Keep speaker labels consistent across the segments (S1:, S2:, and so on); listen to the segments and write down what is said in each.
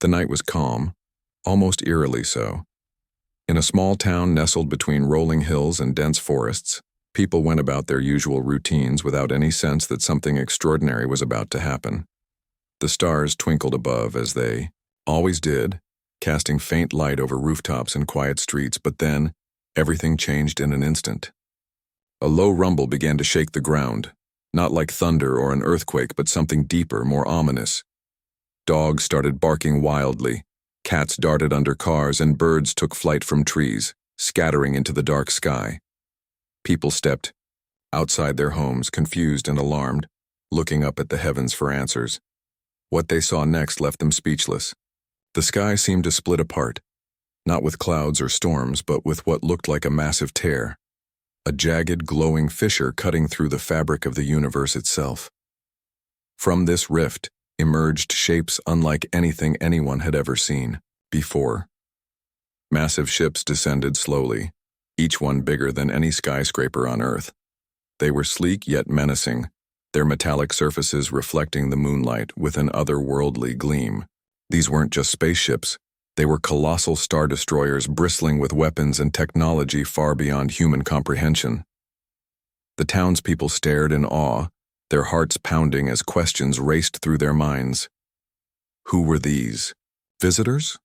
S1: The night was calm, almost eerily so. In a small town nestled between rolling hills and dense forests, people went about their usual routines without any sense that something extraordinary was about to happen. The stars twinkled above as they always did, casting faint light over rooftops and quiet streets, but then everything changed in an instant. A low rumble began to shake the ground, not like thunder or an earthquake, but something deeper, more ominous. Dogs started barking wildly, cats darted under cars, and birds took flight from trees, scattering into the dark sky. People stepped outside their homes, confused and alarmed, looking up at the heavens for answers. What they saw next left them speechless. The sky seemed to split apart, not with clouds or storms, but with what looked like a massive tear, a jagged, glowing fissure cutting through the fabric of the universe itself. From this rift emerged shapes unlike anything anyone had ever seen before. Massive ships descended slowly, each one bigger than any skyscraper on Earth. They were sleek yet menacing, their metallic surfaces reflecting the moonlight with an otherworldly gleam. These weren't just spaceships. They were colossal star destroyers bristling with weapons and technology far beyond human comprehension. The townspeople stared in awe, their hearts pounding as questions raced through their minds. Who were these? Visitors?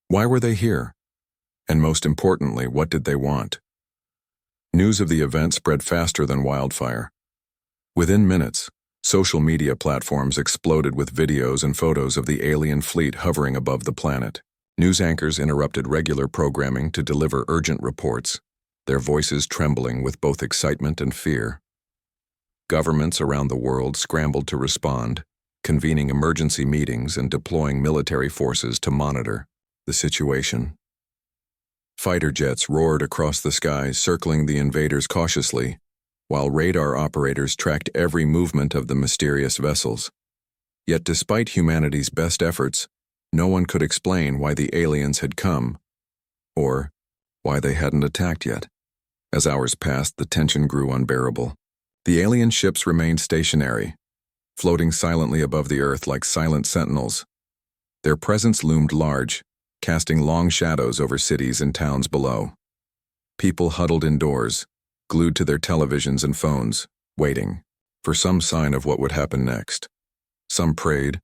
S1: Why were they here? And most importantly, what did they want? News of the event spread faster than wildfire. Within minutes, social media platforms exploded with videos and photos of the alien fleet hovering above the planet. News anchors interrupted regular programming to deliver urgent reports, their voices trembling with both excitement and fear. Governments around the world scrambled to respond, convening emergency meetings and deploying military forces to monitor the situation. Fighter jets roared across the skies, circling the invaders cautiously, while radar operators tracked every movement of the mysterious vessels. Yet despite humanity's best efforts, no one could explain why the aliens had come, or why they hadn't attacked yet. As hours passed, the tension grew unbearable. The alien ships remained stationary, floating silently above the Earth like silent sentinels. Their presence loomed large, casting long shadows over cities and towns below. People huddled indoors, glued to their televisions and phones, waiting for some sign of what would happen next. Some prayed,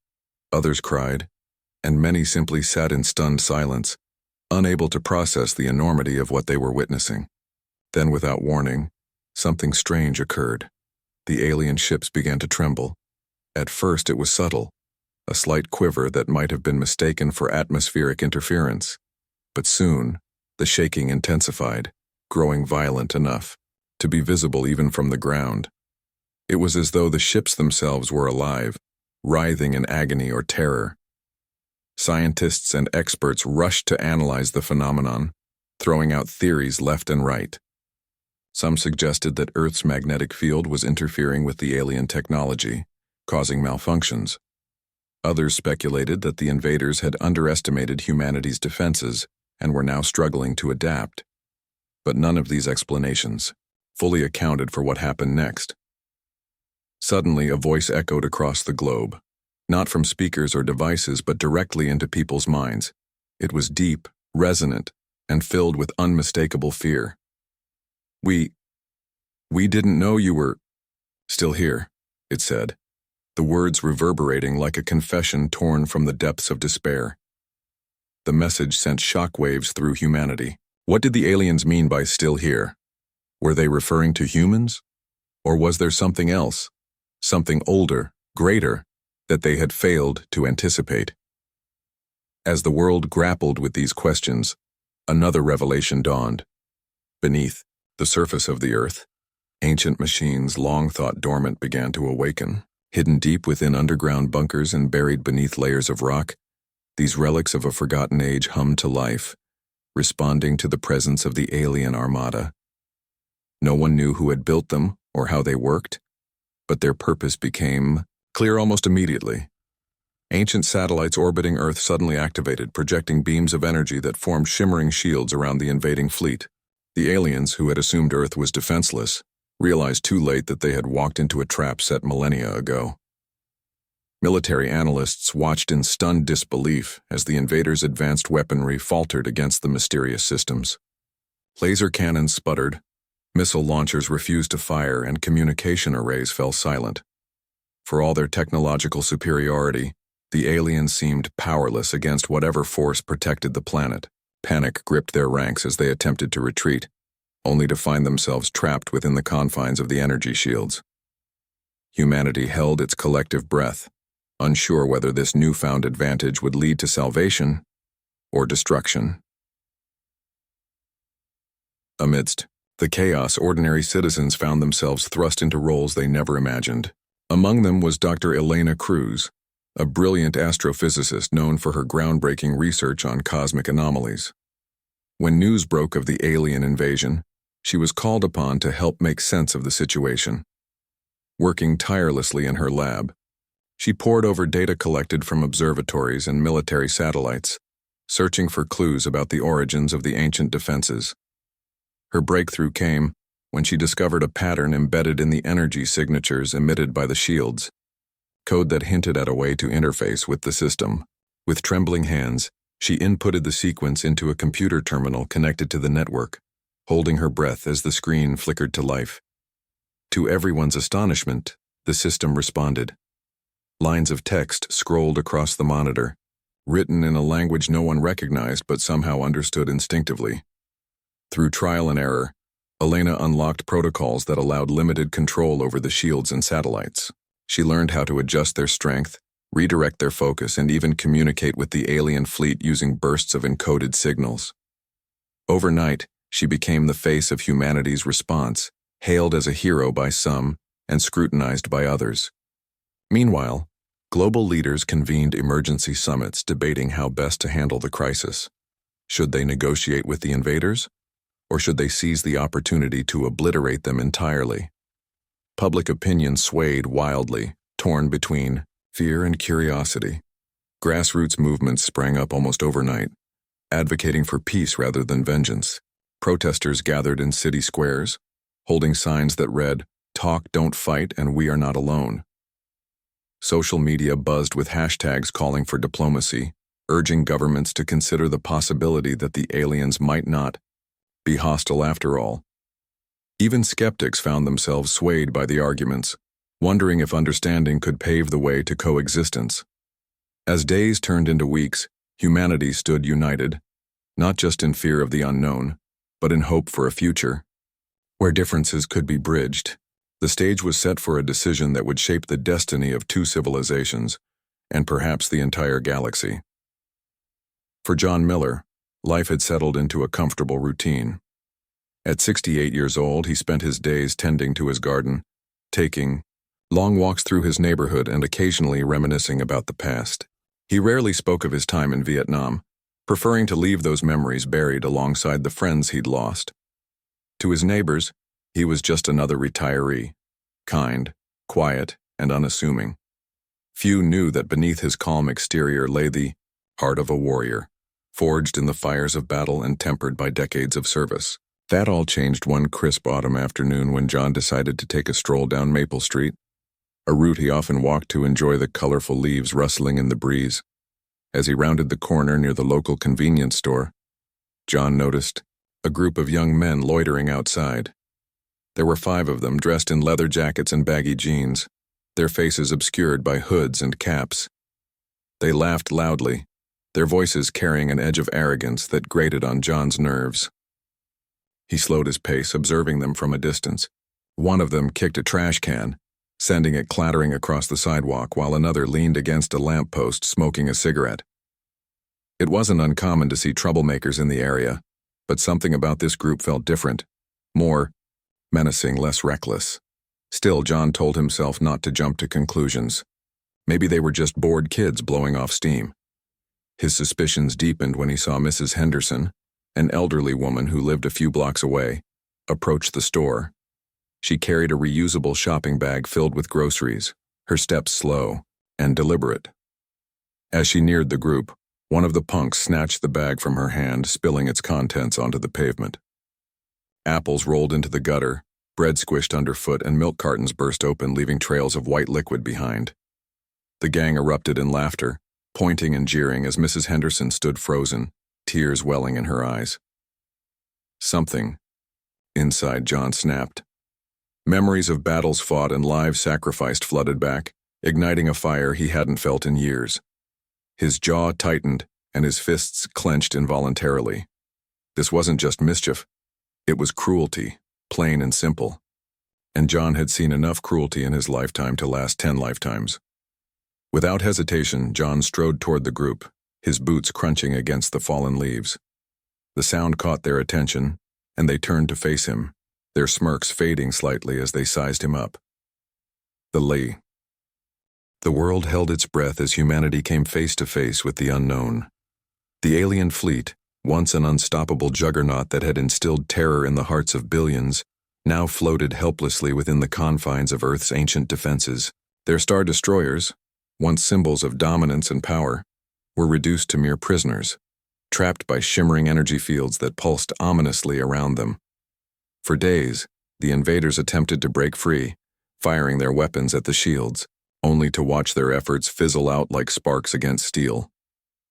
S1: others cried, and many simply sat in stunned silence, unable to process the enormity of what they were witnessing. Then, without warning, something strange occurred. The alien ships began to tremble. At first it was subtle, a slight quiver that might have been mistaken for atmospheric interference. But soon, the shaking intensified, growing violent enough to be visible even from the ground. It was as though the ships themselves were alive, writhing in agony or terror. Scientists and experts rushed to analyze the phenomenon, throwing out theories left and right. Some suggested that Earth's magnetic field was interfering with the alien technology, causing malfunctions. Others speculated that the invaders had underestimated humanity's defenses and were now struggling to adapt. But none of these explanations fully accounted for what happened next. Suddenly, a voice echoed across the globe, not from speakers or devices, but directly into people's minds. It was deep, resonant, and filled with unmistakable fear. We didn't know you were still here," it said, the words reverberating like a confession torn from the depths of despair. The message sent shockwaves through humanity. What did the aliens mean by still here? Were they referring to humans? Or was there something else, something older, greater, that they had failed to anticipate? As the world grappled with these questions, another revelation dawned. Beneath the surface of the Earth, ancient machines long thought dormant began to awaken. Hidden deep within underground bunkers and buried beneath layers of rock, these relics of a forgotten age hummed to life, responding to the presence of the alien armada. No one knew who had built them or how they worked, but their purpose became clear almost immediately. Ancient satellites orbiting Earth suddenly activated, projecting beams of energy that formed shimmering shields around the invading fleet. The aliens, who had assumed Earth was defenseless, realized too late that they had walked into a trap set millennia ago. Military analysts watched in stunned disbelief as the invaders' advanced weaponry faltered against the mysterious systems. Laser cannons sputtered, missile launchers refused to fire, and communication arrays fell silent. For all their technological superiority, the aliens seemed powerless against whatever force protected the planet. Panic gripped their ranks as they attempted to retreat, only to find themselves trapped within the confines of the energy shields. Humanity held its collective breath, unsure whether this newfound advantage would lead to salvation or destruction. Amidst the chaos, ordinary citizens found themselves thrust into roles they never imagined. Among them was Dr. Elena Cruz, a brilliant astrophysicist known for her groundbreaking research on cosmic anomalies. When news broke of the alien invasion, she was called upon to help make sense of the situation. Working tirelessly in her lab, she pored over data collected from observatories and military satellites, searching for clues about the origins of the ancient defenses. Her breakthrough came when she discovered a pattern embedded in the energy signatures emitted by the shields, code that hinted at a way to interface with the system. With trembling hands, she inputted the sequence into a computer terminal connected to the network, holding her breath as the screen flickered to life. To everyone's astonishment, the system responded. Lines of text scrolled across the monitor, written in a language no one recognized but somehow understood instinctively. Through trial and error, Elena unlocked protocols that allowed limited control over the shields and satellites. She learned how to adjust their strength, redirect their focus, and even communicate with the alien fleet using bursts of encoded signals. Overnight, she became the face of humanity's response, hailed as a hero by some and scrutinized by others. Meanwhile, global leaders convened emergency summits debating how best to handle the crisis. Should they negotiate with the invaders, or should they seize the opportunity to obliterate them entirely? Public opinion swayed wildly, torn between fear and curiosity. Grassroots movements sprang up almost overnight, advocating for peace rather than vengeance. Protesters gathered in city squares, holding signs that read, "Talk, don't fight, and we are not alone." Social media buzzed with hashtags calling for diplomacy, urging governments to consider the possibility that the aliens might not be hostile after all. Even skeptics found themselves swayed by the arguments, wondering if understanding could pave the way to coexistence. As days turned into weeks, humanity stood united, not just in fear of the unknown, but in hope for a future where differences could be bridged. The stage was set for a decision that would shape the destiny of two civilizations, and perhaps the entire galaxy. For John Miller, life had settled into a comfortable routine. At 68 years old, he spent his days tending to his garden, taking long walks through his neighborhood and occasionally reminiscing about the past. He rarely spoke of his time in Vietnam, preferring to leave those memories buried alongside the friends he'd lost. To his neighbors, he was just another retiree, kind, quiet, and unassuming. Few knew that beneath his calm exterior lay the heart of a warrior, forged in the fires of battle and tempered by decades of service. That all changed one crisp autumn afternoon when John decided to take a stroll down Maple Street, a route he often walked to enjoy the colorful leaves rustling in the breeze. As he rounded the corner near the local convenience store, John noticed a group of young men loitering outside. There were 5 of them, dressed in leather jackets and baggy jeans, their faces obscured by hoods and caps. They laughed loudly, their voices carrying an edge of arrogance that grated on John's nerves. He slowed his pace, observing them from a distance. One of them kicked a trash can, sending it clattering across the sidewalk, while another leaned against a lamppost smoking a cigarette. It wasn't uncommon to see troublemakers in the area, but something about this group felt different, more menacing, less reckless. Still, John told himself not to jump to conclusions. Maybe they were just bored kids blowing off steam. His suspicions deepened when he saw Mrs. Henderson, an elderly woman who lived a few blocks away, approach the store. She carried a reusable shopping bag filled with groceries, her steps slow and deliberate. As she neared the group, one of the punks snatched the bag from her hand, spilling its contents onto the pavement. Apples rolled into the gutter, bread squished underfoot, and milk cartons burst open, leaving trails of white liquid behind. The gang erupted in laughter, pointing and jeering as Mrs. Henderson stood frozen, tears welling in her eyes. Something inside John snapped. Memories of battles fought and lives sacrificed flooded back, igniting a fire he hadn't felt in years. His jaw tightened and his fists clenched involuntarily. This wasn't just mischief. It was cruelty, plain and simple. And John had seen enough cruelty in his lifetime to last 10 lifetimes. Without hesitation, John strode toward the group, his boots crunching against the fallen leaves. The sound caught their attention, and they turned to face him, their smirks fading slightly as they sized him up. The Lee. The world held its breath as humanity came face to face with the unknown. The alien fleet, once an unstoppable juggernaut that had instilled terror in the hearts of billions, now floated helplessly within the confines of Earth's ancient defenses. Their star destroyers, once symbols of dominance and power, were reduced to mere prisoners, trapped by shimmering energy fields that pulsed ominously around them. For days, the invaders attempted to break free, firing their weapons at the shields, only to watch their efforts fizzle out like sparks against steel.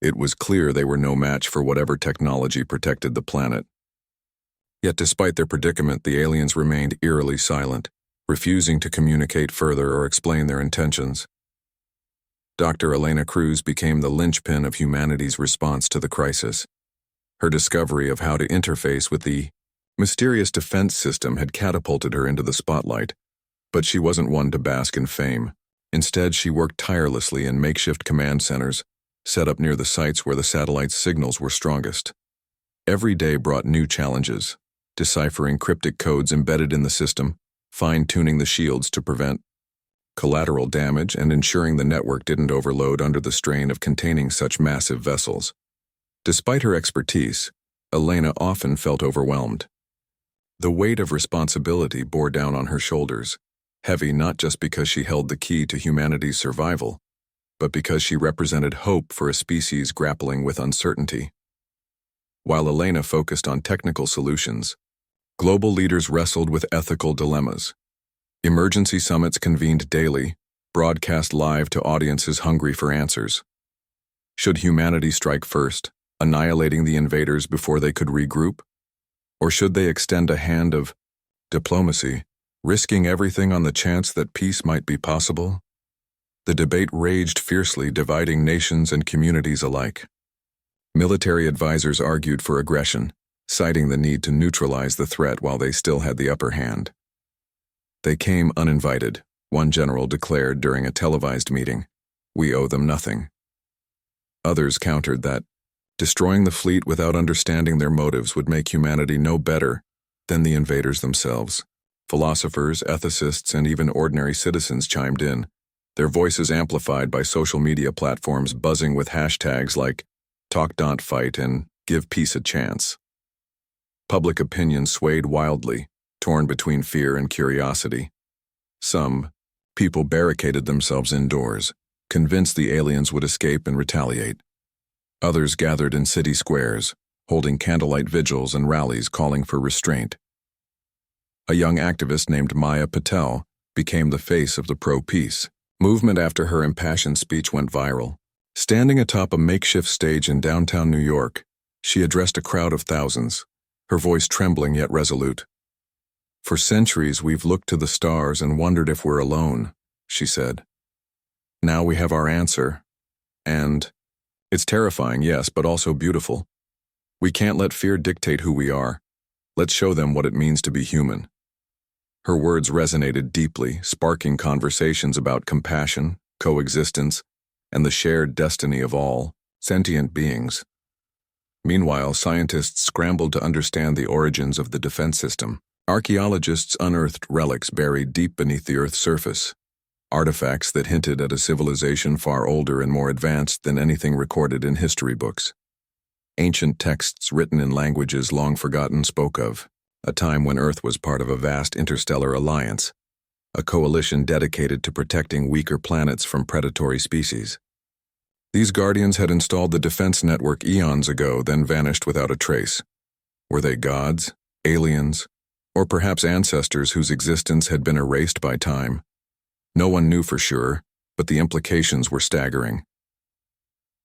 S1: It was clear they were no match for whatever technology protected the planet. Yet despite their predicament, the aliens remained eerily silent, refusing to communicate further or explain their intentions. Dr. Elena Cruz became the linchpin of humanity's response to the crisis. Her discovery of how to interface with the mysterious defense system had catapulted her into the spotlight, but she wasn't one to bask in fame. Instead, she worked tirelessly in makeshift command centers, set up near the sites where the satellite's signals were strongest. Every day brought new challenges, deciphering cryptic codes embedded in the system, fine-tuning the shields to prevent collateral damage, and ensuring the network didn't overload under the strain of containing such massive vessels. Despite her expertise, Elena often felt overwhelmed. The weight of responsibility bore down on her shoulders, heavy not just because she held the key to humanity's survival, but because she represented hope for a species grappling with uncertainty. While Elena focused on technical solutions, global leaders wrestled with ethical dilemmas. Emergency summits convened daily, broadcast live to audiences hungry for answers. Should humanity strike first, annihilating the invaders before they could regroup? Or should they extend a hand of diplomacy, risking everything on the chance that peace might be possible? The debate raged fiercely, dividing nations and communities alike. Military advisors argued for aggression, citing the need to neutralize the threat while they still had the upper hand. They came uninvited, one general declared during a televised meeting. We owe them nothing. Others countered that destroying the fleet without understanding their motives would make humanity no better than the invaders themselves. Philosophers, ethicists, and even ordinary citizens chimed in, their voices amplified by social media platforms buzzing with hashtags like #TalkDontFight and Give Peace a Chance. Public opinion swayed wildly, torn between fear and curiosity. Some people barricaded themselves indoors, convinced the aliens would escape and retaliate. Others gathered in city squares, holding candlelight vigils and rallies calling for restraint. A young activist named Maya Patel became the face of the pro-peace movement after her impassioned speech went viral. Standing atop a makeshift stage in downtown New York, she addressed a crowd of thousands, her voice trembling yet resolute. For centuries we've looked to the stars and wondered if we're alone, she said. Now we have our answer, and it's terrifying, yes, but also beautiful. We can't let fear dictate who we are. Let's show them what it means to be human. Her words resonated deeply, sparking conversations about compassion, coexistence, and the shared destiny of all sentient beings. Meanwhile, scientists scrambled to understand the origins of the defense system. Archaeologists unearthed relics buried deep beneath the Earth's surface, artifacts that hinted at a civilization far older and more advanced than anything recorded in history books. Ancient texts written in languages long forgotten spoke of a time when Earth was part of a vast interstellar alliance, a coalition dedicated to protecting weaker planets from predatory species. These guardians had installed the defense network eons ago, then vanished without a trace. Were they gods, aliens, or perhaps ancestors whose existence had been erased by time? No one knew for sure, but the implications were staggering.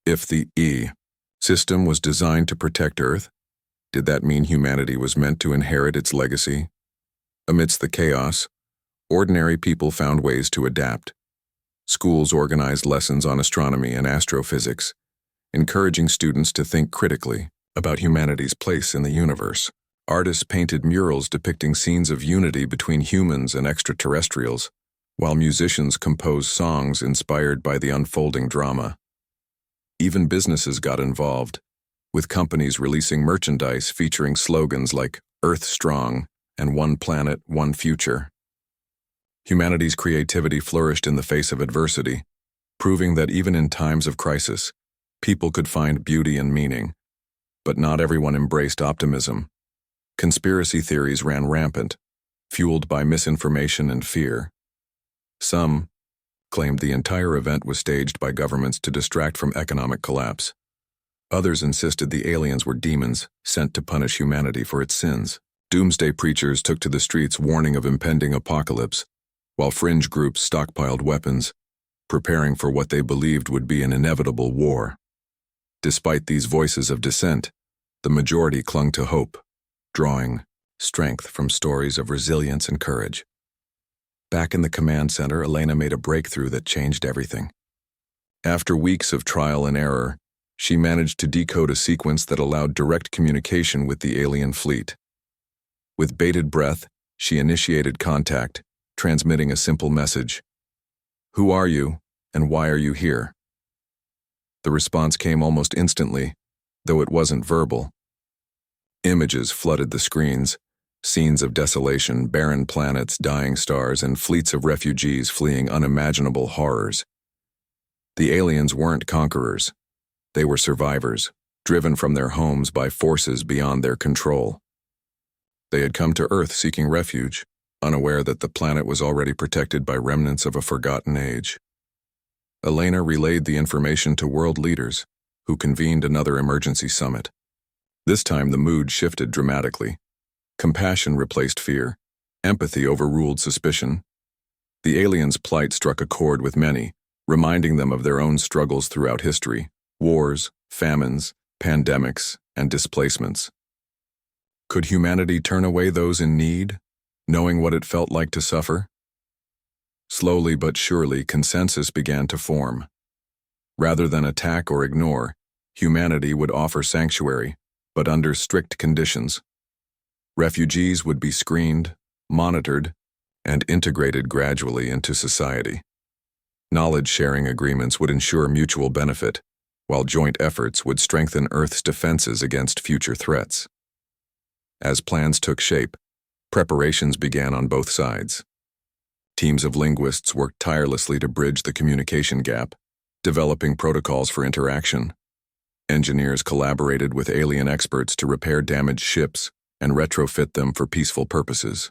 S1: If the E system was designed to protect Earth, did that mean humanity was meant to inherit its legacy? Amidst the chaos, ordinary people found ways to adapt. Schools organized lessons on astronomy and astrophysics, encouraging students to think critically about humanity's place in the universe. Artists painted murals depicting scenes of unity between humans and extraterrestrials, while musicians composed songs inspired by the unfolding drama. Even businesses got involved, with companies releasing merchandise featuring slogans like Earth Strong and One Planet, One Future. Humanity's creativity flourished in the face of adversity, proving that even in times of crisis, people could find beauty and meaning. But not everyone embraced optimism. Conspiracy theories ran rampant, fueled by misinformation and fear. Some claimed the entire event was staged by governments to distract from economic collapse. Others insisted the aliens were demons sent to punish humanity for its sins. Doomsday preachers took to the streets warning of impending apocalypse, while fringe groups stockpiled weapons, preparing for what they believed would be an inevitable war. Despite these voices of dissent, the majority clung to hope, drawing strength from stories of resilience and courage. Back in the command center, Elena made a breakthrough that changed everything. After weeks of trial and error, she managed to decode a sequence that allowed direct communication with the alien fleet. With bated breath, she initiated contact, transmitting a simple message. "Who are you, and why are you here?" The response came almost instantly, though it wasn't verbal. Images flooded the screens, scenes of desolation, barren planets, dying stars, and fleets of refugees fleeing unimaginable horrors. The aliens weren't conquerors. They were survivors, driven from their homes by forces beyond their control. They had come to Earth seeking refuge, unaware that the planet was already protected by remnants of a forgotten age. Elena relayed the information to world leaders, who convened another emergency summit. This time the mood shifted dramatically. Compassion replaced fear. Empathy overruled suspicion. The aliens' plight struck a chord with many, reminding them of their own struggles throughout history: wars, famines, pandemics, and displacements. Could humanity turn away those in need, knowing what it felt like to suffer? Slowly but surely, consensus began to form. Rather than attack or ignore, humanity would offer sanctuary, but under strict conditions. Refugees would be screened, monitored, and integrated gradually into society. Knowledge-sharing agreements would ensure mutual benefit, while joint efforts would strengthen Earth's defenses against future threats. As plans took shape, preparations began on both sides. Teams of linguists worked tirelessly to bridge the communication gap, developing protocols for interaction. Engineers collaborated with alien experts to repair damaged ships and retrofit them for peaceful purposes.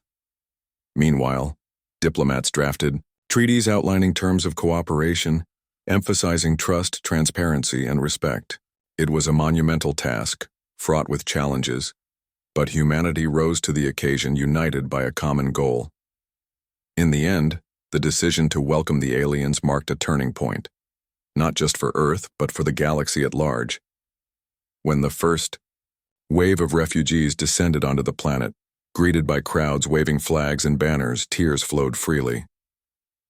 S1: Meanwhile, diplomats drafted treaties outlining terms of cooperation, emphasizing trust, transparency, and respect. It was a monumental task, fraught with challenges, but humanity rose to the occasion united by a common goal. In the end, the decision to welcome the aliens marked a turning point, not just for Earth, but for the galaxy at large. When the first wave of refugees descended onto the planet, greeted by crowds waving flags and banners, tears flowed freely.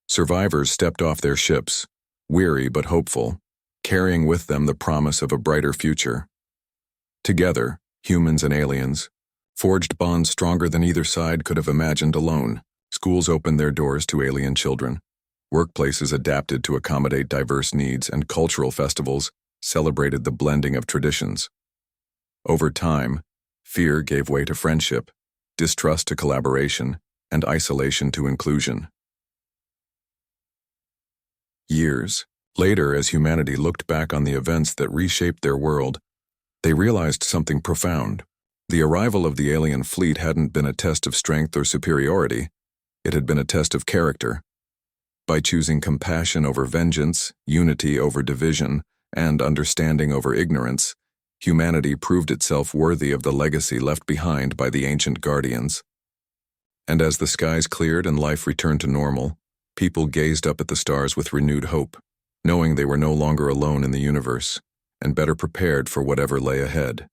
S1: Survivors stepped off their ships, weary but hopeful, carrying with them the promise of a brighter future. Together, humans and aliens forged bonds stronger than either side could have imagined alone. Schools opened their doors to alien children. Workplaces adapted to accommodate diverse needs, and cultural festivals celebrated the blending of traditions. Over time, fear gave way to friendship, distrust to collaboration, and isolation to inclusion. Years later, as humanity looked back on the events that reshaped their world, they realized something profound. The arrival of the alien fleet hadn't been a test of strength or superiority. It had been a test of character. By choosing compassion over vengeance, unity over division, and understanding over ignorance, humanity proved itself worthy of the legacy left behind by the ancient guardians. And as the skies cleared and life returned to normal, People gazed up at the stars with renewed hope, knowing they were no longer alone in the universe, and better prepared for whatever lay ahead.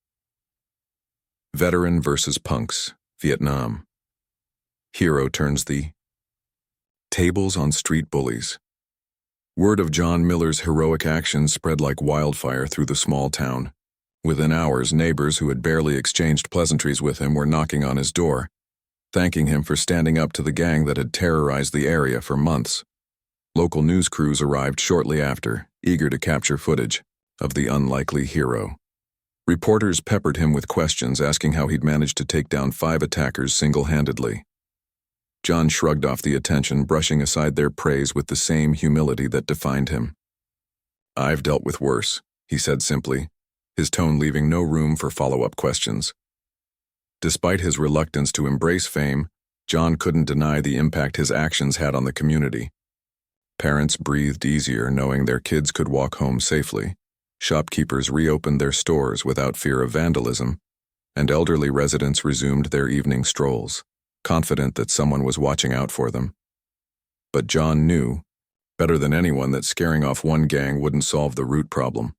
S1: Veteran versus punks, Vietnam. Hero turns the tables on street bullies. Word of John Miller's heroic actions spread like wildfire through the small town. Within hours, neighbors who had barely exchanged pleasantries with him were knocking on his door, thanking him for standing up to the gang that had terrorized the area for months. Local news crews arrived shortly after, eager to capture footage of the unlikely hero. Reporters peppered him with questions asking how he'd managed to take down 5 attackers single-handedly. John shrugged off the attention, brushing aside their praise with the same humility that defined him. "I've dealt with worse," he said simply, his tone leaving no room for follow-up questions. Despite his reluctance to embrace fame, John couldn't deny the impact his actions had on the community. Parents breathed easier knowing their kids could walk home safely. Shopkeepers reopened their stores without fear of vandalism, and elderly residents resumed their evening strolls, confident that someone was watching out for them. But John knew, better than anyone, that scaring off one gang wouldn't solve the root problem.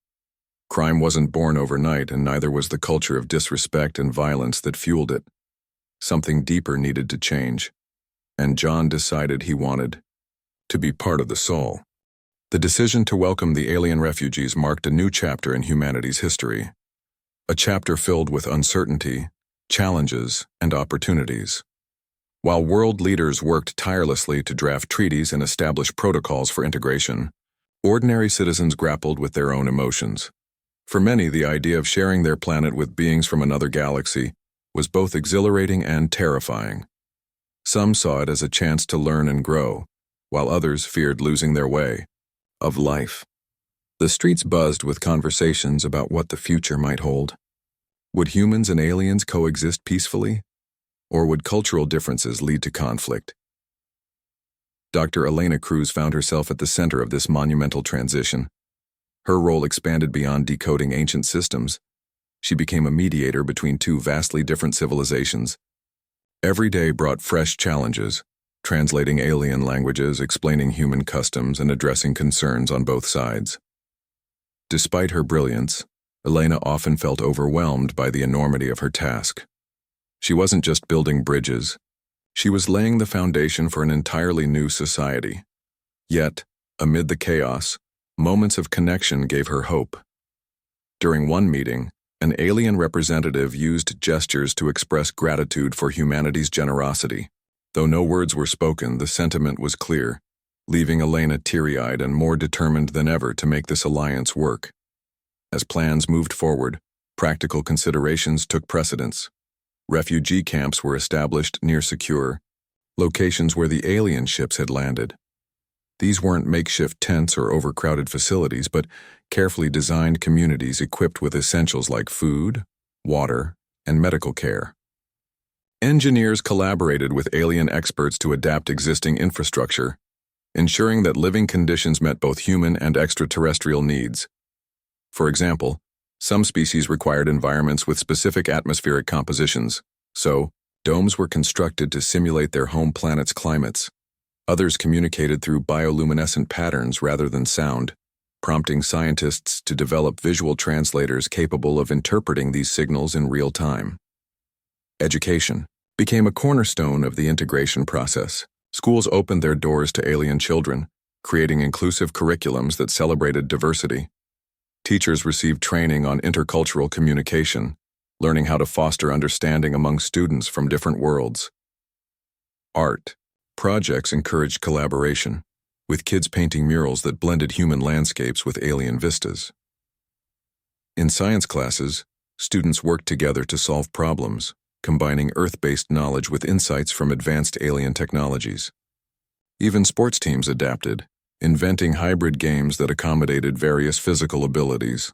S1: Crime wasn't born overnight, and neither was the culture of disrespect and violence that fueled it. Something deeper needed to change, and John decided he wanted to be part of the Soul. The decision to welcome the alien refugees marked a new chapter in humanity's history, a chapter filled with uncertainty, challenges, and opportunities. While world leaders worked tirelessly to draft treaties and establish protocols for integration, ordinary citizens grappled with their own emotions. For many, the idea of sharing their planet with beings from another galaxy was both exhilarating and terrifying. Some saw it as a chance to learn and grow, while others feared losing their way of life. The streets buzzed with conversations about what the future might hold. Would humans and aliens coexist peacefully? Or would cultural differences lead to conflict? Dr. Elena Cruz found herself at the center of this monumental transition. Her role expanded beyond decoding ancient systems. She became a mediator between 2 vastly different civilizations. Every day brought fresh challenges, translating alien languages, explaining human customs, and addressing concerns on both sides. Despite her brilliance, Elena often felt overwhelmed by the enormity of her task. She wasn't just building bridges, she was laying the foundation for an entirely new society. Yet, amid the chaos, moments of connection gave her hope. During one meeting, an alien representative used gestures to express gratitude for humanity's generosity. Though no words were spoken, the sentiment was clear, leaving Elena teary-eyed and more determined than ever to make this alliance work. As plans moved forward, practical considerations took precedence. Refugee camps were established near secure locations where the alien ships had landed. These weren't makeshift tents or overcrowded facilities, but carefully designed communities equipped with essentials like food, water, and medical care. Engineers collaborated with alien experts to adapt existing infrastructure, ensuring that living conditions met both human and extraterrestrial needs. For example, some species required environments with specific atmospheric compositions, so domes were constructed to simulate their home planet's climates. Others communicated through bioluminescent patterns rather than sound, prompting scientists to develop visual translators capable of interpreting these signals in real time. Education became a cornerstone of the integration process. Schools opened their doors to alien children, creating inclusive curriculums that celebrated diversity. Teachers received training on intercultural communication, learning how to foster understanding among students from different worlds. Art projects encouraged collaboration, with kids painting murals that blended human landscapes with alien vistas. In science classes, students worked together to solve problems, combining Earth-based knowledge with insights from advanced alien technologies. Even sports teams adapted, inventing hybrid games that accommodated various physical abilities.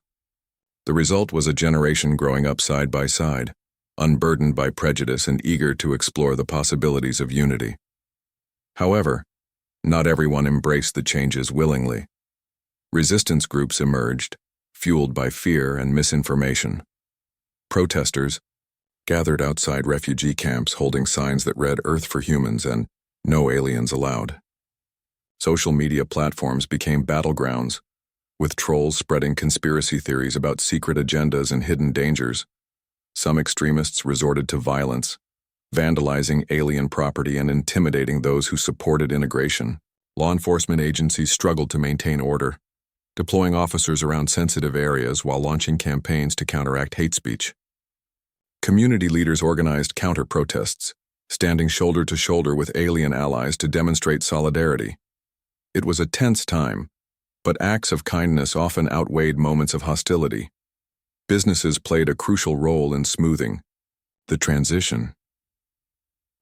S1: The result was a generation growing up side by side, unburdened by prejudice and eager to explore the possibilities of unity. However, not everyone embraced the changes willingly. Resistance groups emerged, fueled by fear and misinformation. Protesters gathered outside refugee camps holding signs that read "Earth for Humans" and "No Aliens Allowed." Social media platforms became battlegrounds, with trolls spreading conspiracy theories about secret agendas and hidden dangers. Some extremists resorted to violence, vandalizing alien property and intimidating those who supported integration. Law enforcement agencies struggled to maintain order, deploying officers around sensitive areas while launching campaigns to counteract hate speech. Community leaders organized counter-protests, standing shoulder to shoulder with alien allies to demonstrate solidarity. It was a tense time, but acts of kindness often outweighed moments of hostility. Businesses played a crucial role in smoothing the transition.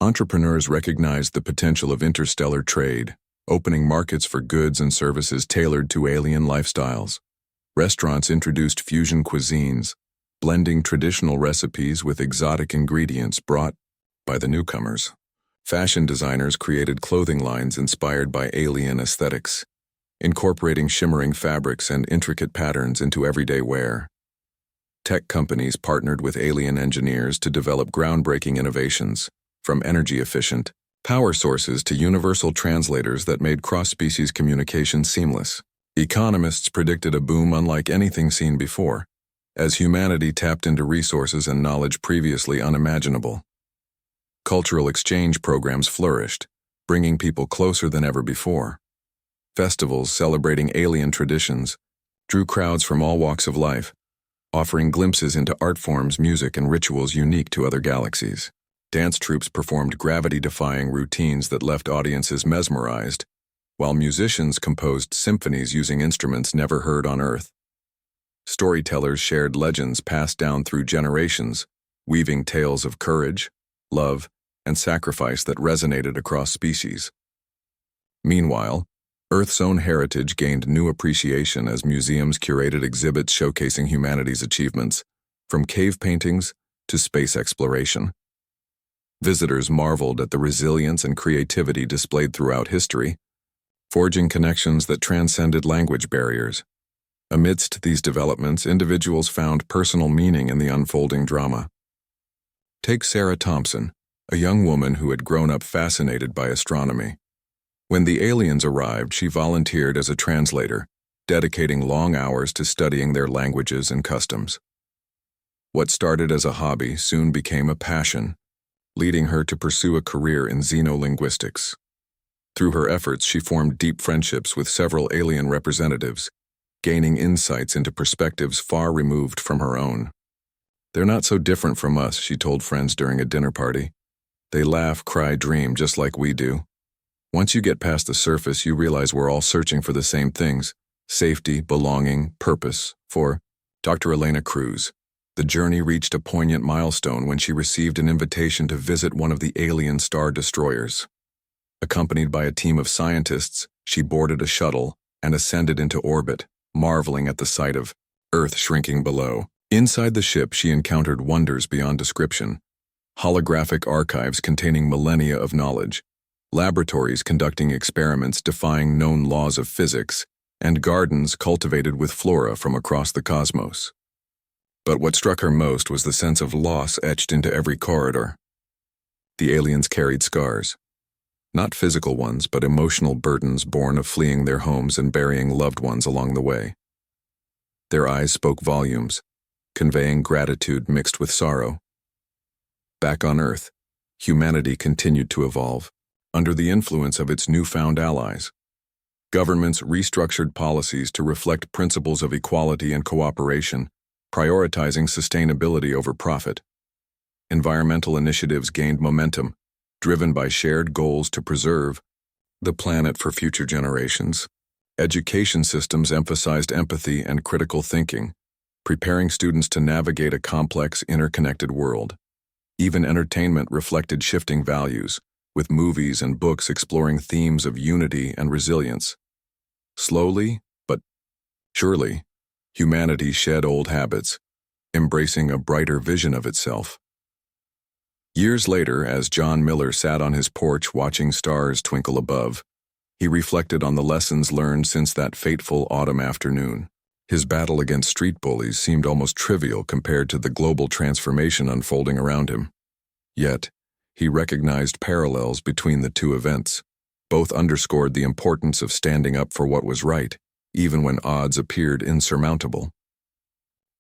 S1: Entrepreneurs recognized the potential of interstellar trade, opening markets for goods and services tailored to alien lifestyles. Restaurants introduced fusion cuisines, blending traditional recipes with exotic ingredients brought by the newcomers. Fashion designers created clothing lines inspired by alien aesthetics, incorporating shimmering fabrics and intricate patterns into everyday wear. Tech companies partnered with alien engineers to develop groundbreaking innovations, from energy-efficient power sources to universal translators that made cross-species communication seamless. Economists predicted a boom unlike anything seen before, as humanity tapped into resources and knowledge previously unimaginable. Cultural exchange programs flourished, bringing people closer than ever before. Festivals celebrating alien traditions drew crowds from all walks of life, offering glimpses into art forms, music, and rituals unique to other galaxies. Dance troupes performed gravity-defying routines that left audiences mesmerized, while musicians composed symphonies using instruments never heard on Earth. Storytellers shared legends passed down through generations, weaving tales of courage, love, and sacrifice that resonated across species. Meanwhile, Earth's own heritage gained new appreciation as museums curated exhibits showcasing humanity's achievements, from cave paintings to space exploration. Visitors marveled at the resilience and creativity displayed throughout history, forging connections that transcended language barriers. Amidst these developments, individuals found personal meaning in the unfolding drama. Take Sarah Thompson, a young woman who had grown up fascinated by astronomy. When the aliens arrived, she volunteered as a translator, dedicating long hours to studying their languages and customs. What started as a hobby soon became a passion, leading her to pursue a career in xenolinguistics. Through her efforts, she formed deep friendships with several alien representatives, gaining insights into perspectives far removed from her own. "They're not so different from us," she told friends during a dinner party. "They laugh, cry, dream just like we do. Once you get past the surface, you realize we're all searching for the same things: safety, belonging, purpose." For Dr. Elena Cruz, the journey reached a poignant milestone when she received an invitation to visit one of the alien star destroyers. Accompanied by a team of scientists, she boarded a shuttle and ascended into orbit, marveling at the sight of Earth shrinking below. Inside the ship, she encountered wonders beyond description: holographic archives containing millennia of knowledge, laboratories conducting experiments defying known laws of physics, and gardens cultivated with flora from across the cosmos. But what struck her most was the sense of loss etched into every corridor. The aliens carried scars. Not physical ones, but emotional burdens born of fleeing their homes and burying loved ones along the way. Their eyes spoke volumes, conveying gratitude mixed with sorrow. Back on Earth, humanity continued to evolve, under the influence of its newfound allies. Governments restructured policies to reflect principles of equality and cooperation, prioritizing sustainability over profit. Environmental initiatives gained momentum, driven by shared goals to preserve the planet for future generations. Education systems emphasized empathy and critical thinking, preparing students to navigate a complex, interconnected world. Even entertainment reflected shifting values, with movies and books exploring themes of unity and resilience. Slowly, but surely, humanity shed old habits, embracing a brighter vision of itself. Years later, as John Miller sat on his porch watching stars twinkle above, he reflected on the lessons learned since that fateful autumn afternoon. His battle against street bullies seemed almost trivial compared to the global transformation unfolding around him. Yet, he recognized parallels between the two events. Both underscored the importance of standing up for what was right, even when odds appeared insurmountable.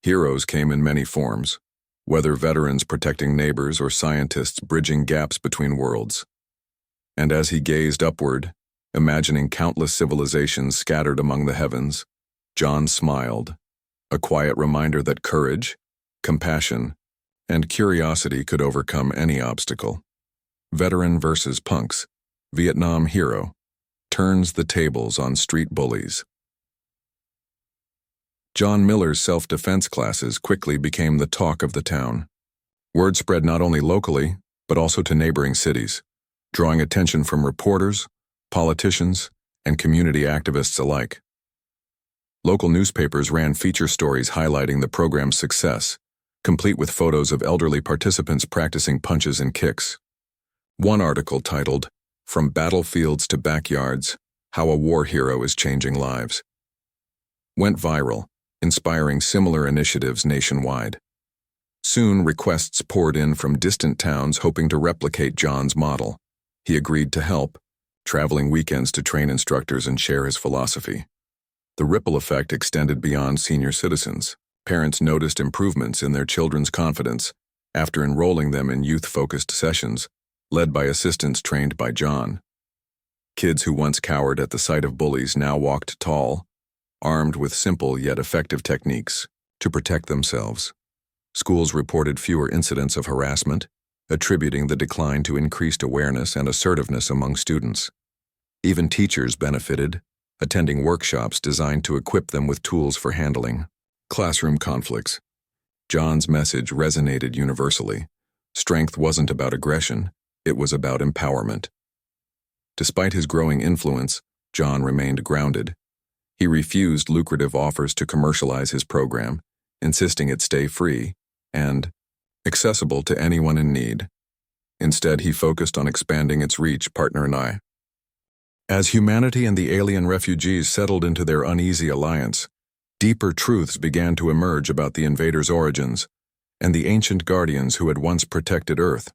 S1: Heroes came in many forms, whether veterans protecting neighbors or scientists bridging gaps between worlds. And as he gazed upward, imagining countless civilizations scattered among the heavens, John smiled, a quiet reminder that courage, compassion, and curiosity could overcome any obstacle. Veteran versus punks, Vietnam hero, turns the tables on street bullies. John Miller's self-defense classes quickly became the talk of the town. Word spread not only locally, but also to neighboring cities, drawing attention from reporters, politicians, and community activists alike. Local newspapers ran feature stories highlighting the program's success, complete with photos of elderly participants practicing punches and kicks. One article titled, "From Battlefields to Backyards, How a War Hero is Changing Lives," went viral, inspiring similar initiatives nationwide. Soon, requests poured in from distant towns hoping to replicate John's model. He agreed to help, traveling weekends to train instructors and share his philosophy. The ripple effect extended beyond senior citizens. Parents noticed improvements in their children's confidence after enrolling them in youth-focused sessions, led by assistants trained by John. Kids who once cowered at the sight of bullies now walked tall, armed with simple yet effective techniques to protect themselves. Schools reported fewer incidents of harassment, attributing the decline to increased awareness and assertiveness among students. Even teachers benefited, attending workshops designed to equip them with tools for handling classroom conflicts. John's message resonated universally. Strength wasn't about aggression, it was about empowerment. Despite his growing influence, John remained grounded. He refused lucrative offers to commercialize his program, insisting it stay free and accessible to anyone in need. Instead, he focused on expanding its reach, partner and I. As humanity and the alien refugees settled into their uneasy alliance, deeper truths began to emerge about the invaders' origins and the ancient guardians who had once protected Earth.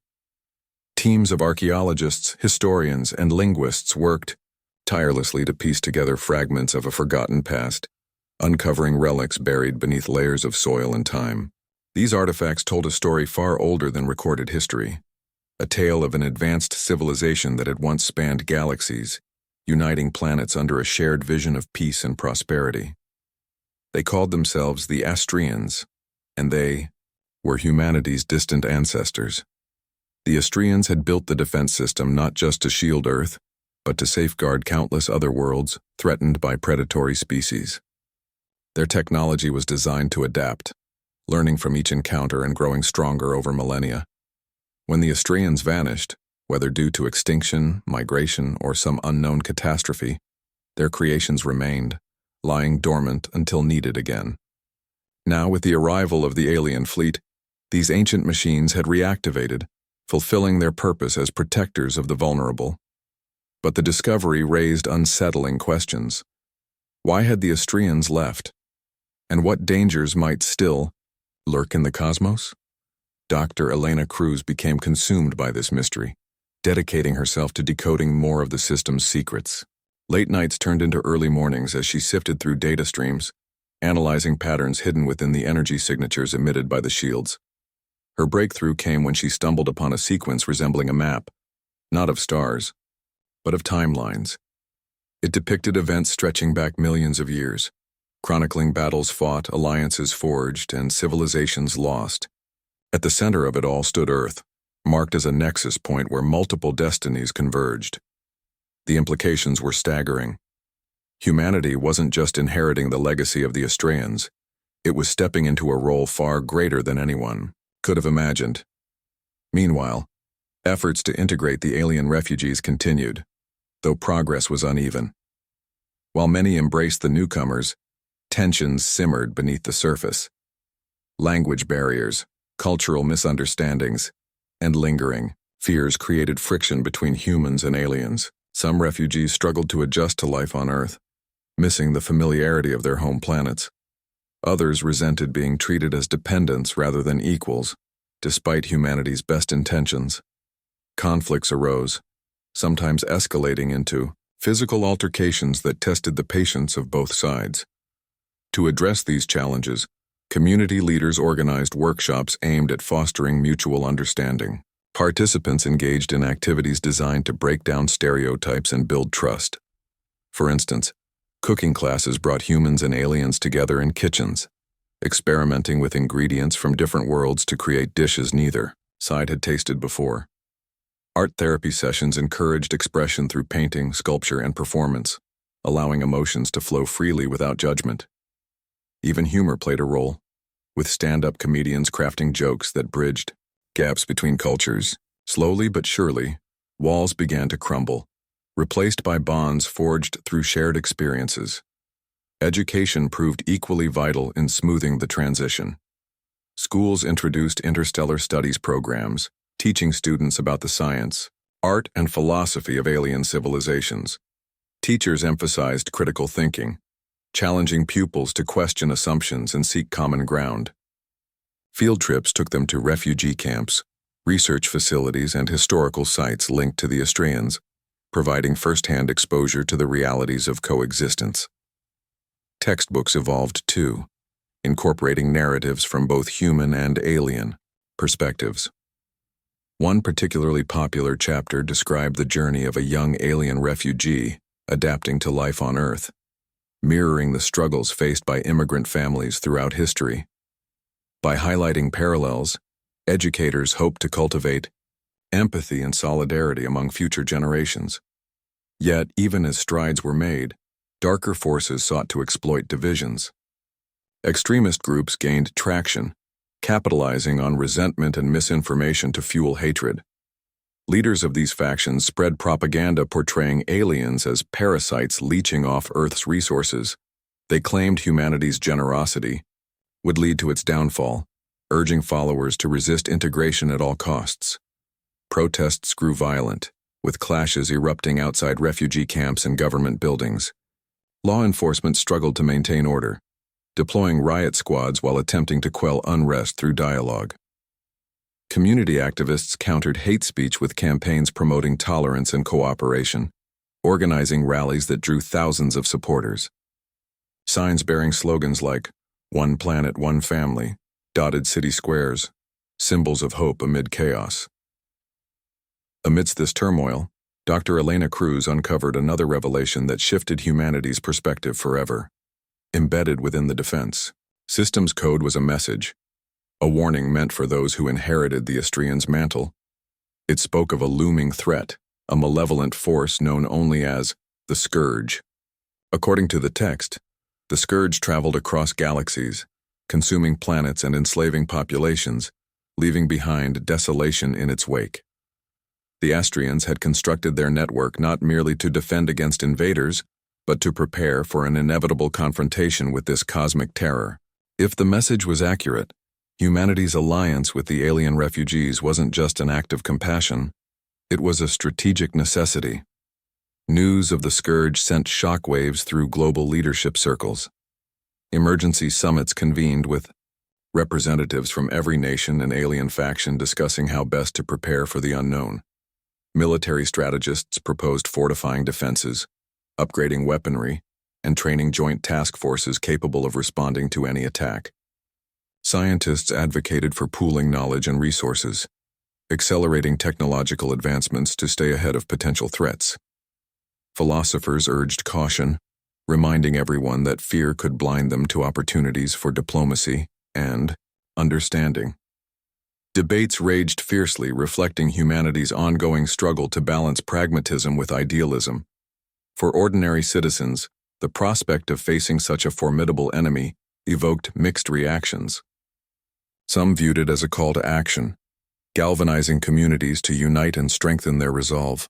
S1: Teams of archaeologists, historians, and linguists worked tirelessly to piece together fragments of a forgotten past, uncovering relics buried beneath layers of soil and time. These artifacts told a story far older than recorded history, a tale of an advanced civilization that had once spanned galaxies, uniting planets under a shared vision of peace and prosperity. They called themselves the Astrians, and they were humanity's distant ancestors. The Astrians had built the defense system not just to shield Earth, but to safeguard countless other worlds threatened by predatory species. Their technology was designed to adapt, learning from each encounter and growing stronger over millennia. When the Astrians vanished, whether due to extinction, migration, or some unknown catastrophe, their creations remained, lying dormant until needed again. Now, with the arrival of the alien fleet, these ancient machines had reactivated, fulfilling their purpose as protectors of the vulnerable. But the discovery raised unsettling questions. Why had the Astrians left? And what dangers might still lurk in the cosmos? Dr. Elena Cruz became consumed by this mystery, dedicating herself to decoding more of the system's secrets. Late nights turned into early mornings as she sifted through data streams, analyzing patterns hidden within the energy signatures emitted by the shields. Her breakthrough came when she stumbled upon a sequence resembling a map, not of stars, but of timelines. It depicted events stretching back millions of years, chronicling battles fought, alliances forged, and civilizations lost. At the center of it all stood Earth, marked as a nexus point where multiple destinies converged. The implications were staggering. Humanity wasn't just inheriting the legacy of the Astrians, it was stepping into a role far greater than anyone could have imagined. Meanwhile, efforts to integrate the alien refugees continued, though progress was uneven. While many embraced the newcomers, tensions simmered beneath the surface. Language barriers, cultural misunderstandings, and lingering fears created friction between humans and aliens. Some refugees struggled to adjust to life on Earth, missing the familiarity of their home planets. Others resented being treated as dependents rather than equals, despite humanity's best intentions. Conflicts arose, sometimes escalating into physical altercations that tested the patience of both sides. To address these challenges, community leaders organized workshops aimed at fostering mutual understanding. Participants engaged in activities designed to break down stereotypes and build trust. For instance, cooking classes brought humans and aliens together in kitchens, experimenting with ingredients from different worlds to create dishes neither side had tasted before. Art therapy sessions encouraged expression through painting, sculpture, and performance, allowing emotions to flow freely without judgment. Even humor played a role, with stand-up comedians crafting jokes that bridged gaps between cultures. Slowly but surely, walls began to crumble, replaced by bonds forged through shared experiences. Education proved equally vital in smoothing the transition. Schools introduced interstellar studies programs, teaching students about the science, art, and philosophy of alien civilizations. Teachers emphasized critical thinking, challenging pupils to question assumptions and seek common ground. Field trips took them to refugee camps, research facilities, and historical sites linked to the Astrians, providing first-hand exposure to the realities of coexistence. Textbooks evolved too, incorporating narratives from both human and alien perspectives. One particularly popular chapter described the journey of a young alien refugee adapting to life on Earth, mirroring the struggles faced by immigrant families throughout history. By highlighting parallels, educators hope to cultivate empathy and solidarity among future generations. Yet, even as strides were made, darker forces sought to exploit divisions. Extremist groups gained traction, capitalizing on resentment and misinformation to fuel hatred. Leaders of these factions spread propaganda portraying aliens as parasites leeching off Earth's resources. They claimed humanity's generosity would lead to its downfall, urging followers to resist integration at all costs. Protests grew violent, with clashes erupting outside refugee camps and government buildings. Law enforcement struggled to maintain order, deploying riot squads while attempting to quell unrest through dialogue. Community activists countered hate speech with campaigns promoting tolerance and cooperation, organizing rallies that drew thousands of supporters. Signs bearing slogans like "One Planet, One Family" dotted city squares, symbols of hope amid chaos. Amidst this turmoil, Dr. Elena Cruz uncovered another revelation that shifted humanity's perspective forever. Embedded within the defense systems code was a message, a warning meant for those who inherited the Astrians' mantle. It spoke of a looming threat, a malevolent force known only as the Scourge. According to the text, the Scourge traveled across galaxies, consuming planets and enslaving populations, leaving behind desolation in its wake. The Astrians had constructed their network not merely to defend against invaders, but to prepare for an inevitable confrontation with this cosmic terror. If the message was accurate, humanity's alliance with the alien refugees wasn't just an act of compassion, it was a strategic necessity. News of the Scourge sent shockwaves through global leadership circles. Emergency summits convened with representatives from every nation and alien faction discussing how best to prepare for the unknown. Military strategists proposed fortifying defenses, upgrading weaponry, and training joint task forces capable of responding to any attack. Scientists advocated for pooling knowledge and resources, accelerating technological advancements to stay ahead of potential threats. Philosophers urged caution, reminding everyone that fear could blind them to opportunities for diplomacy and understanding. Debates raged fiercely, reflecting humanity's ongoing struggle to balance pragmatism with idealism. For ordinary citizens, the prospect of facing such a formidable enemy evoked mixed reactions. Some viewed it as a call to action, galvanizing communities to unite and strengthen their resolve.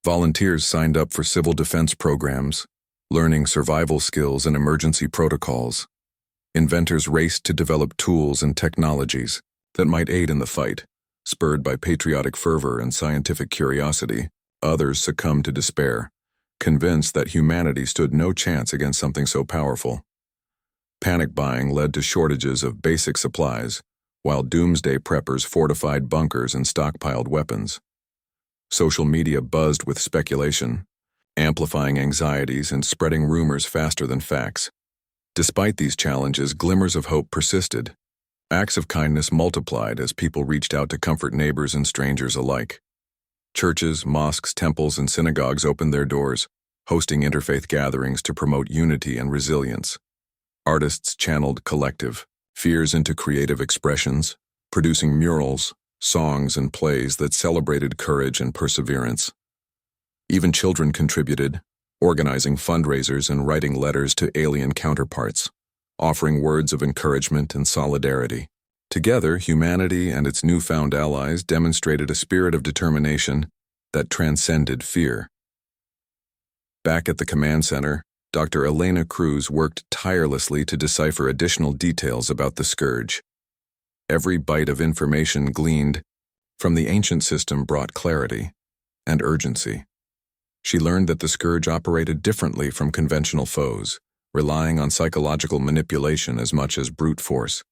S1: Volunteers signed up for civil defense programs, learning survival skills and emergency protocols. Inventors raced to develop tools and technologies that might aid in the fight, spurred by patriotic fervor and scientific curiosity. Others succumbed to despair, convinced that humanity stood no chance against something so powerful. Panic buying led to shortages of basic supplies, while doomsday preppers fortified bunkers and stockpiled weapons. Social media buzzed with speculation, amplifying anxieties and spreading rumors faster than facts. Despite these challenges, glimmers of hope persisted. Acts of kindness multiplied as people reached out to comfort neighbors and strangers alike. Churches, mosques, temples, and synagogues opened their doors, hosting interfaith gatherings to promote unity and resilience. Artists channeled collective fears into creative expressions, producing murals, songs, and plays that celebrated courage and perseverance. Even children contributed, organizing fundraisers and writing letters to alien counterparts, offering words of encouragement and solidarity. Together, humanity and its newfound allies demonstrated a spirit of determination that transcended fear. Back at the command center, Dr. Elena Cruz worked tirelessly to decipher additional details about the scourge. Every bite of information gleaned from the ancient system brought clarity and urgency. She learned that the scourge operated differently from conventional foes, relying on psychological manipulation as much as brute force.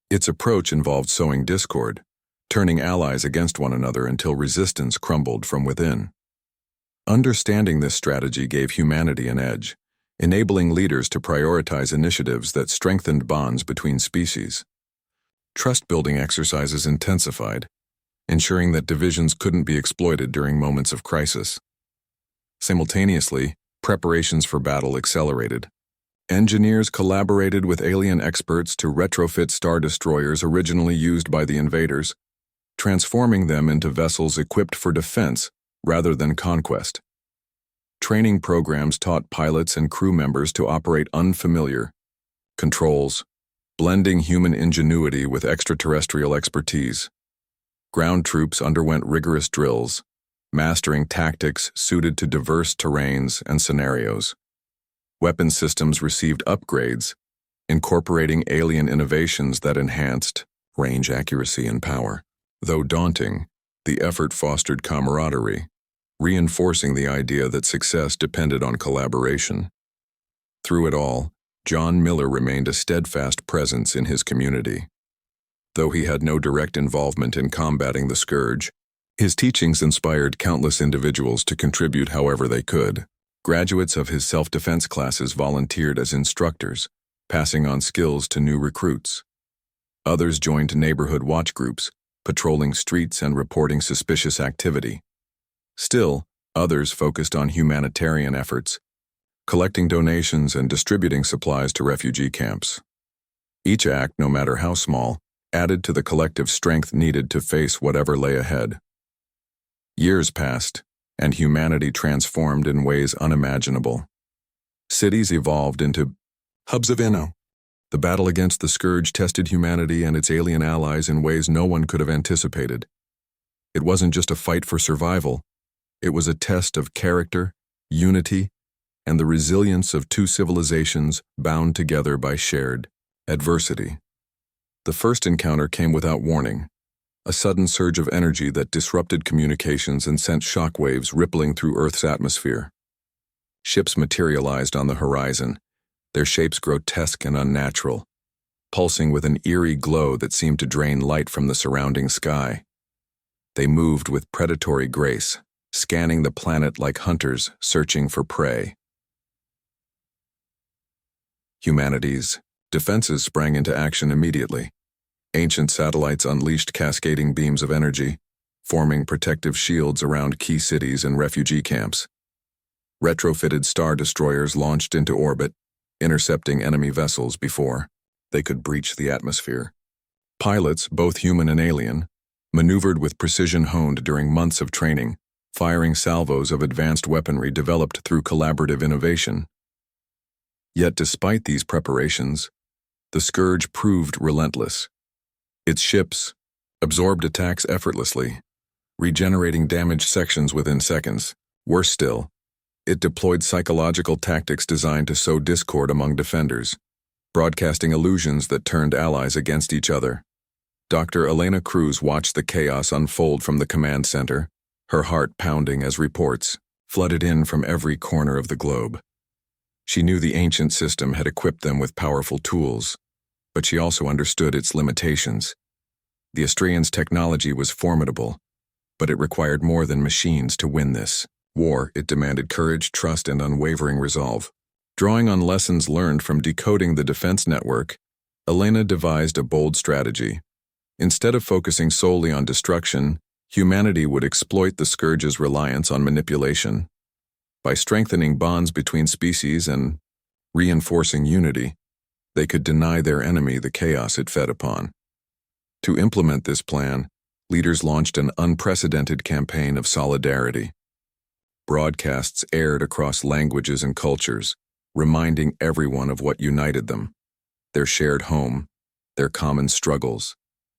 S1: Its approach involved sowing discord, turning allies against one another until resistance crumbled from within. Understanding this strategy gave humanity an edge, enabling leaders to prioritize initiatives that strengthened bonds between species. Trust-building exercises intensified, ensuring that divisions couldn't be exploited during moments of crisis. Simultaneously, preparations for battle accelerated. Engineers collaborated with alien experts to retrofit star destroyers originally used by the invaders, transforming them into vessels equipped for defense rather than conquest. Training programs taught pilots and crew members to operate unfamiliar controls, blending human ingenuity with extraterrestrial expertise. Ground troops underwent rigorous drills, mastering tactics suited to diverse terrains and scenarios. Weapon systems received upgrades, incorporating alien innovations that enhanced range accuracy and power. Though daunting, the effort fostered camaraderie, reinforcing the idea that success depended on collaboration. Through it all, John Miller remained a steadfast presence in his community. Though he had no direct involvement in combating the scourge, his teachings inspired countless individuals to contribute however they could. Graduates of his self-defense classes volunteered as instructors, passing on skills to new recruits. Others joined neighborhood watch groups, patrolling streets and reporting suspicious activity. Still, others focused on humanitarian efforts, collecting donations and distributing supplies to refugee camps. Each act, no matter how small, added to the collective strength needed to face whatever lay ahead. Years passed, and humanity transformed in ways unimaginable. Cities evolved into hubs of inno. The battle against the scourge tested humanity and its alien allies in ways no one could have anticipated. It wasn't just a fight for survival. It was a test of character, unity, and the resilience of two civilizations bound together by shared adversity. The first encounter came without warning, a sudden surge of energy that disrupted communications and sent shockwaves rippling through Earth's atmosphere. Ships materialized on the horizon, their shapes grotesque and unnatural, pulsing with an eerie glow that seemed to drain light from the surrounding sky. They moved with predatory grace, scanning the planet like hunters searching for prey. Humanity's defenses sprang into action immediately. Ancient satellites unleashed cascading beams of energy, forming protective shields around key cities and refugee camps. Retrofitted star destroyers launched into orbit, intercepting enemy vessels before they could breach the atmosphere. Pilots, both human and alien, maneuvered with precision honed during months of training, firing salvos of advanced weaponry developed through collaborative innovation. Yet despite these preparations, the scourge proved relentless. Its ships absorbed attacks effortlessly, regenerating damaged sections within seconds. Worse still, it deployed psychological tactics designed to sow discord among defenders, broadcasting illusions that turned allies against each other. Dr. Elena Cruz watched the chaos unfold from the command center, her heart pounding as reports flooded in from every corner of the globe. She knew the ancient system had equipped them with powerful tools, but she also understood its limitations. The Astrians' technology was formidable, But it required more than machines to win this war. It demanded courage, trust, and unwavering resolve. Drawing on lessons learned from decoding the defense network, Elena devised a bold strategy. Instead of focusing solely on destruction, humanity would exploit the Scourge's reliance on manipulation. By strengthening bonds between species and reinforcing unity, they could deny their enemy the chaos it fed upon. To implement this plan, leaders launched an unprecedented campaign of solidarity. Broadcasts aired across languages and cultures, reminding everyone of what united them: their shared home, their common struggles,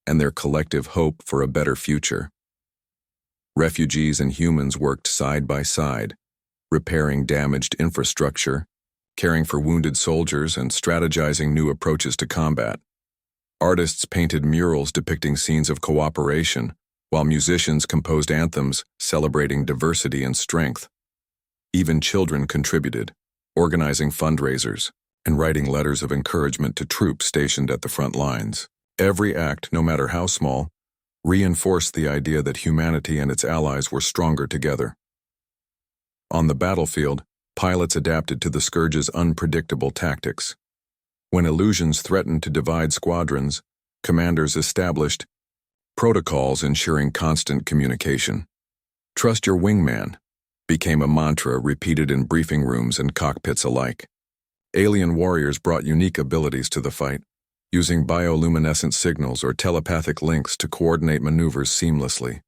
S1: and their collective hope for a better future. Refugees and humans worked side by side, repairing damaged infrastructure, caring for wounded soldiers, and strategizing new approaches to combat. Artists painted murals depicting scenes of cooperation, while musicians composed anthems celebrating diversity and strength. Even children contributed, organizing fundraisers and writing letters of encouragement to troops stationed at the front lines. Every act, no matter how small, reinforced the idea that humanity and its allies were stronger together. On the battlefield, pilots adapted to the Scourge's unpredictable tactics. When illusions threatened to divide squadrons, commanders established protocols ensuring constant communication. "Trust your wingman" became a mantra repeated in briefing rooms and cockpits alike. Alien warriors brought unique abilities to the fight, using bioluminescent signals or telepathic links to coordinate maneuvers seamlessly.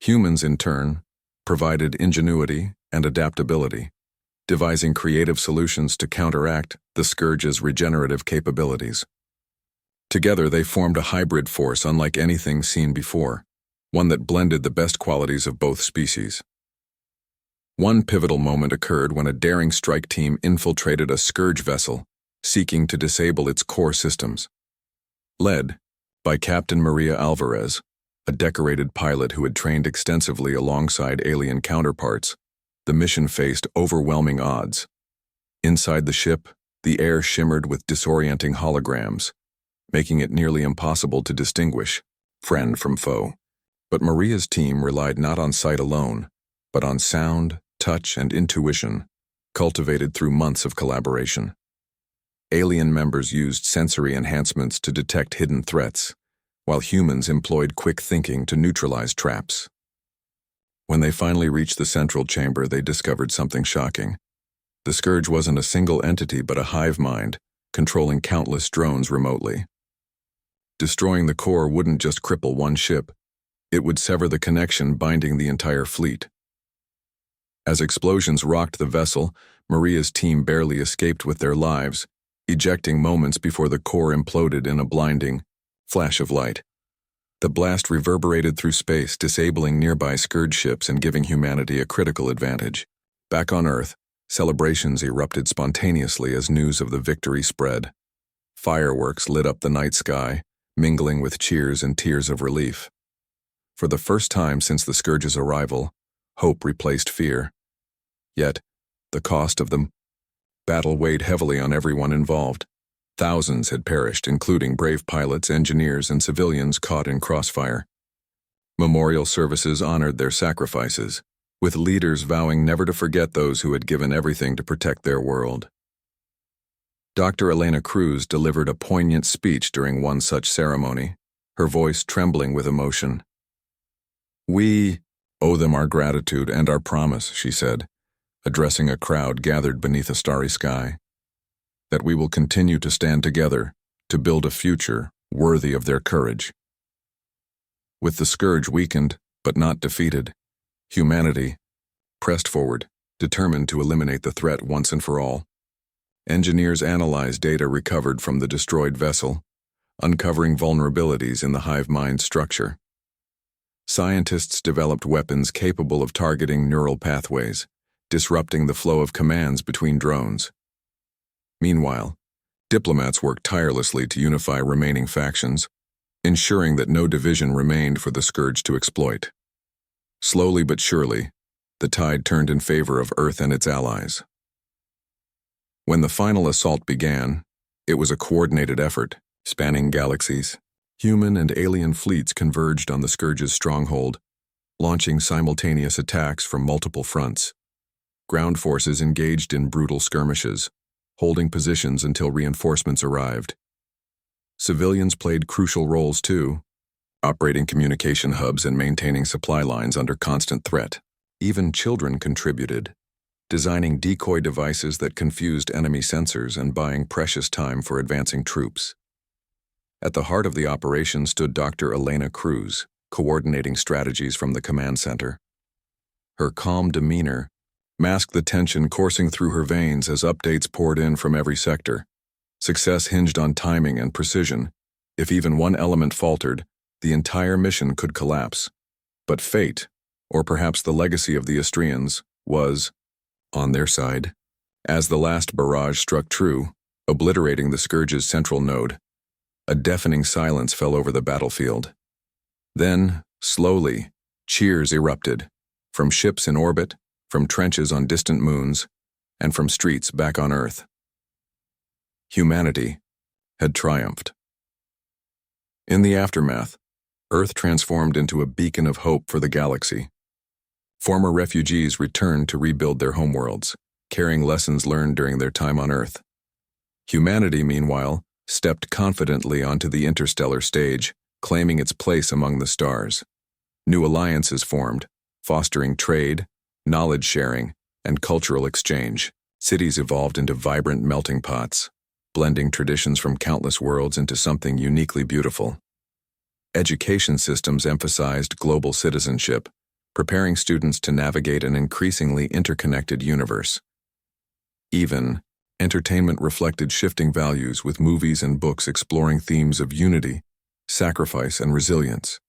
S1: Humans, in turn, provided ingenuity and adaptability, devising creative solutions to counteract the Scourge's regenerative capabilities. Together, they formed a hybrid force unlike anything seen before, one that blended the best qualities of both species. One pivotal moment occurred when a daring strike team infiltrated a Scourge vessel, seeking to disable its core systems. Led by Captain Maria Alvarez, a decorated pilot who had trained extensively alongside alien counterparts, the mission faced overwhelming odds. Inside the ship, the air shimmered with disorienting holograms, making it nearly impossible to distinguish friend from foe. But Maria's team relied not on sight alone, but on sound, touch, and intuition, cultivated through months of collaboration. Alien members used sensory enhancements to detect hidden threats, while humans employed quick thinking to neutralize traps. When they finally reached the central chamber, they discovered something shocking. The Scourge wasn't a single entity but a hive mind, controlling countless drones remotely. Destroying the core wouldn't just cripple one ship, it would sever the connection binding the entire fleet. As explosions rocked the vessel, Maria's team barely escaped with their lives, ejecting moments before the core imploded in a blinding flash of light. The blast reverberated through space, disabling nearby Scourge ships and giving humanity a critical advantage. Back on Earth, celebrations erupted spontaneously as news of the victory spread. Fireworks lit up the night sky, mingling with cheers and tears of relief. For the first time since the Scourge's arrival, hope replaced fear. Yet, the cost of the battle weighed heavily on everyone involved. Thousands had perished, including brave pilots, engineers, and civilians caught in crossfire. Memorial services honored their sacrifices, with leaders vowing never to forget those who had given everything to protect their world. Dr. Elena Cruz delivered a poignant speech during one such ceremony, her voice trembling with emotion. "We owe them our gratitude and our promise," she said, addressing a crowd gathered beneath a starry sky, "that we will continue to stand together to build a future worthy of their courage." With the Scourge weakened, but not defeated, humanity pressed forward, determined to eliminate the threat once and for all. Engineers analyzed data recovered from the destroyed vessel, uncovering vulnerabilities in the hive mind structure. Scientists developed weapons capable of targeting neural pathways, disrupting the flow of commands between drones. Meanwhile, diplomats worked tirelessly to unify remaining factions, ensuring that no division remained for the Scourge to exploit. Slowly but surely, the tide turned in favor of Earth and its allies. When the final assault began, it was a coordinated effort, spanning galaxies. Human and alien fleets converged on the Scourge's stronghold, launching simultaneous attacks from multiple fronts. Ground forces engaged in brutal skirmishes, holding positions until reinforcements arrived. Civilians played crucial roles too, operating communication hubs and maintaining supply lines under constant threat. Even children contributed, designing decoy devices that confused enemy sensors and buying precious time for advancing troops. At the heart of the operation stood Dr. Elena Cruz, coordinating strategies from the command center. Her calm demeanor masked the tension coursing through her veins as updates poured in from every sector. Success hinged on timing and precision. If even one element faltered, the entire mission could collapse. But fate, or perhaps the legacy of the Istrians, was on their side. As the last barrage struck true, obliterating the Scourge's central node, a deafening silence fell over the battlefield. Then, slowly, cheers erupted, from ships in orbit, from trenches on distant moons, and from streets back on Earth. Humanity had triumphed. In the aftermath, Earth transformed into a beacon of hope for the galaxy. Former refugees returned to rebuild their homeworlds, carrying lessons learned during their time on Earth. Humanity, meanwhile, stepped confidently onto the interstellar stage, claiming its place among the stars. New alliances formed, fostering trade, knowledge sharing, and cultural exchange. Cities evolved into vibrant melting pots, blending traditions from countless worlds into something uniquely beautiful. Education systems emphasized global citizenship, preparing students to navigate an increasingly interconnected universe. Even, entertainment reflected shifting values with movies and books exploring themes of unity, sacrifice, and resilience.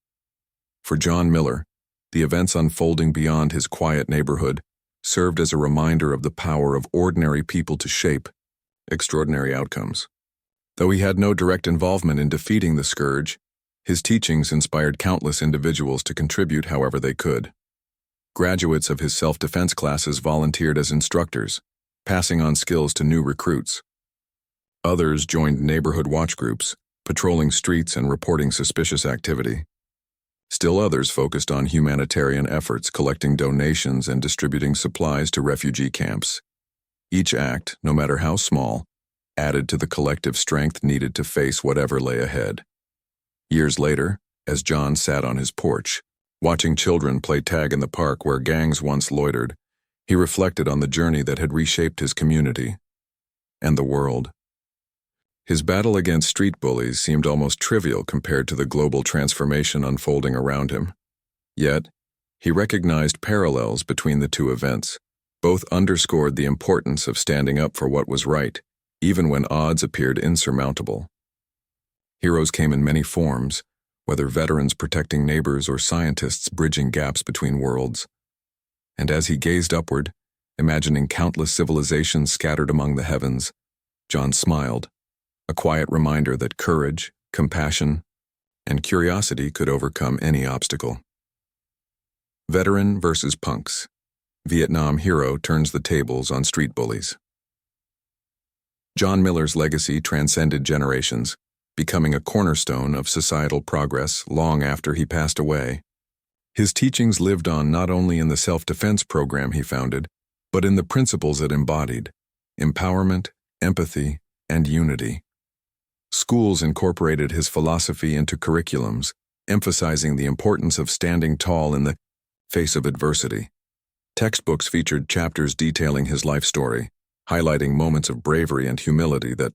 S1: For John Miller, the events unfolding beyond his quiet neighborhood served as a reminder of the power of ordinary people to shape extraordinary outcomes. Though he had no direct involvement in defeating the Scourge, his teachings inspired countless individuals to contribute however they could. Graduates of his self-defense classes volunteered as instructors, passing on skills to new recruits. Others joined neighborhood watch groups, patrolling streets and reporting suspicious activity. Still others focused on humanitarian efforts, collecting donations and distributing supplies to refugee camps. Each act, no matter how small, added to the collective strength needed to face whatever lay ahead. Years later, as John sat on his porch, watching children play tag in the park where gangs once loitered, he reflected on the journey that had reshaped his community and the world. His battle against street bullies seemed almost trivial compared to the global transformation unfolding around him. Yet, he recognized parallels between the two events. Both underscored the importance of standing up for what was right, even when odds appeared insurmountable. Heroes came in many forms, whether veterans protecting neighbors or scientists bridging gaps between worlds. And as he gazed upward, imagining countless civilizations scattered among the heavens, John smiled, a quiet reminder that courage, compassion, and curiosity could overcome any obstacle. Veteran versus punks. Vietnam hero turns the tables on street bullies. John Miller's legacy transcended generations, becoming a cornerstone of societal progress long after he passed away. His teachings lived on not only in the self-defense program he founded, but in the principles it embodied: empowerment, empathy, and unity. Schools incorporated his philosophy into curriculums, emphasizing the importance of standing tall in the face of adversity. Textbooks featured chapters detailing his life story, highlighting moments of bravery and humility that